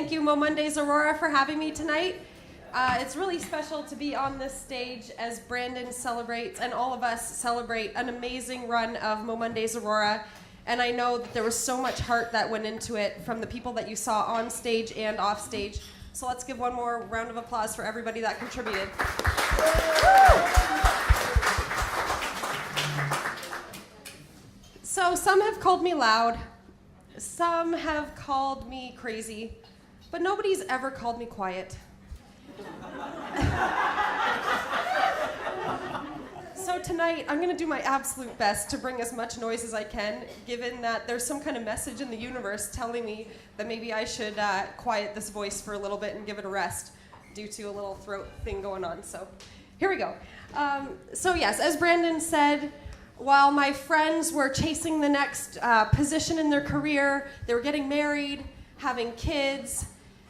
Thank you, MoMondays Aurora, for having me tonight. It's really special to be on this stage as Brandon celebrates, and all of us celebrate, an amazing run of MoMondays Aurora. And I know that there was so much heart that went into it from the people that you saw on stage and off stage. So let's give one more round of applause for everybody that contributed. So some have called me loud, some have called me crazy, but nobody's ever called me quiet. So tonight, I'm going to do my absolute best to bring as much noise as I can, given that there's some kind of message in the universe telling me that maybe I should quiet this voice for a little bit and give it a rest due to a little throat thing going on. So here we go. So yes, as Brandon said, while my friends were chasing the next position in their career, they were getting married, having kids,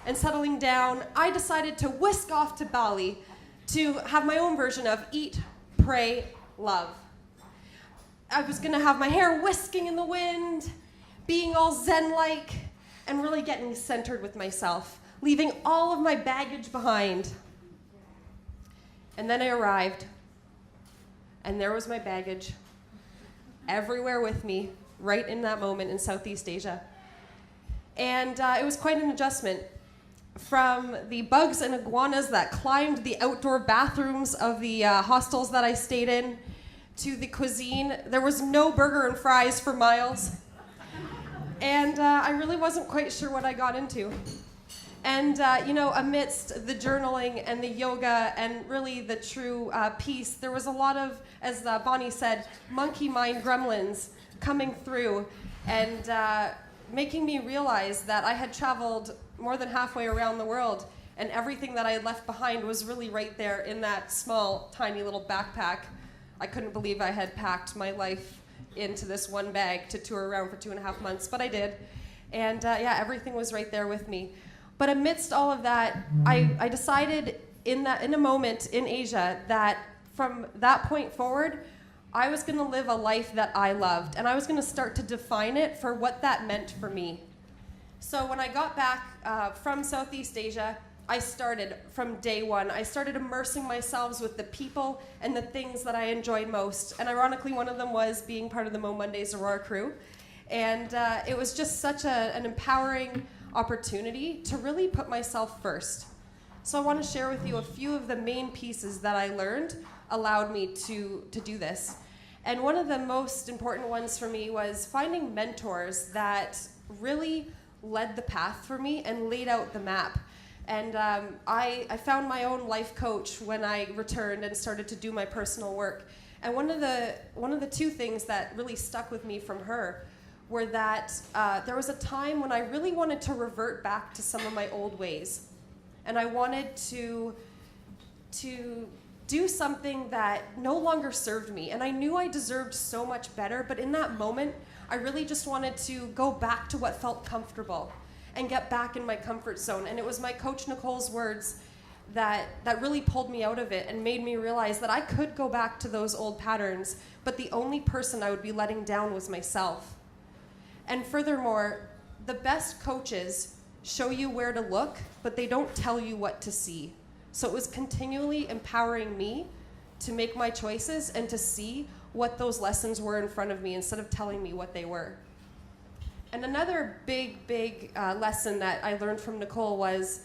and settling down, I decided to whisk off to Bali to have my own version of eat, pray, love. I was gonna have my hair whisking in the wind, being all zen-like, and really getting centered with myself, leaving all of my baggage behind. And then I arrived, and there was my baggage, everywhere with me, right in that moment in Southeast Asia. And it was quite an adjustment. From the bugs and iguanas that climbed the outdoor bathrooms of the hostels that I stayed in, to the cuisine. There was no burger and fries for miles. And I really wasn't quite sure what I got into. And, amidst the journaling and the yoga and really the true peace, there was a lot of, as Bonnie said, monkey mind gremlins coming through and making me realize that I had traveled more than halfway around the world, and everything that I had left behind was really right there in that small, tiny little backpack. I couldn't believe I had packed my life into this one bag to tour around for 2.5 months, but I did. And everything was right there with me. But amidst all of that, I decided in a moment in Asia that from that point forward, I was gonna live a life that I loved, and I was gonna start to define it for what that meant for me. So when I got back from Southeast Asia, I started from day one. I started immersing myself with the people and the things that I enjoyed most. And ironically, one of them was being part of the MoMondays Aurora crew. And it was just such an empowering opportunity to really put myself first. So I want to share with you a few of the main pieces that I learned allowed me to do this. And one of the most important ones for me was finding mentors that really led the path for me and laid out the map. And I found my own life coach when I returned and started to do my personal work. And one of the two things that really stuck with me from her were that there was a time when I really wanted to revert back to some of my old ways. And I wanted to do something that no longer served me. And I knew I deserved so much better, but in that moment, I really just wanted to go back to what felt comfortable and get back in my comfort zone. And it was my coach Nicole's words that really pulled me out of it and made me realize that I could go back to those old patterns, but the only person I would be letting down was myself. And furthermore, the best coaches show you where to look, but they don't tell you what to see. So it was continually empowering me to make my choices and to see what those lessons were in front of me instead of telling me what they were. And another big lesson that I learned from Nicole was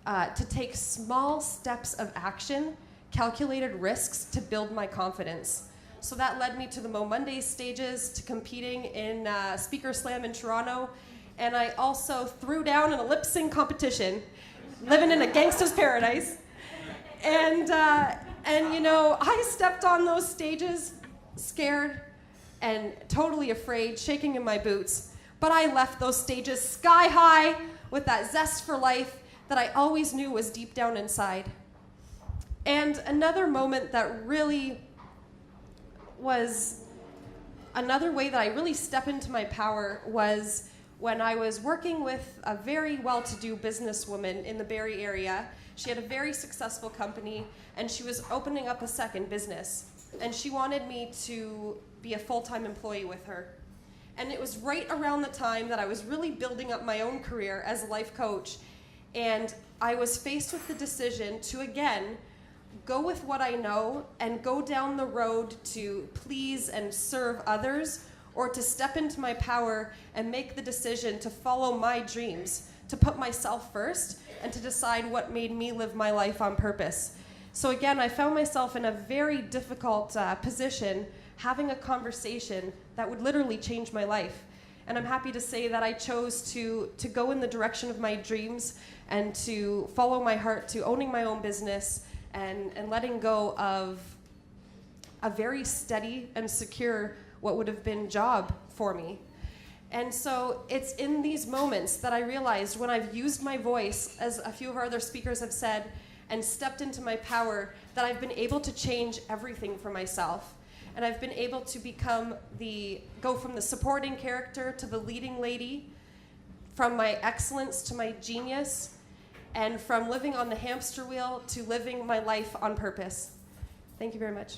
to take small steps of action, calculated risks to build my confidence. So that led me to the MoMondays stages, to competing in Speaker Slam in Toronto, and I also threw down in a lip sync competition, living in a gangster's paradise. And I stepped on those stages scared and totally afraid, shaking in my boots. But I left those stages sky high with that zest for life that I always knew was deep down inside. And another moment that really was another way that I really stepped into my power was when I was working with a very well-to-do businesswoman in the Barrie area. She had a very successful company, and she was opening up a second business. And she wanted me to be a full-time employee with her. And it was right around the time that I was really building up my own career as a life coach And I was faced with the decision to, again, go with what I know and go down the road to please and serve others, or to step into my power and make the decision to follow my dreams, to put myself first, and to decide what made me live my life on purpose. So again, I found myself in a very difficult position, having a conversation that would literally change my life. And I'm happy to say that I chose to go in the direction of my dreams and to follow my heart, to owning my own business and letting go of a very steady and secure, what would have been, job for me. And so it's in these moments that I realized, when I've used my voice, as a few of our other speakers have said, and stepped into my power, that I've been able to change everything for myself. And I've been able to go from the supporting character to the leading lady, from my excellence to my genius, and from living on the hamster wheel to living my life on purpose. Thank you very much.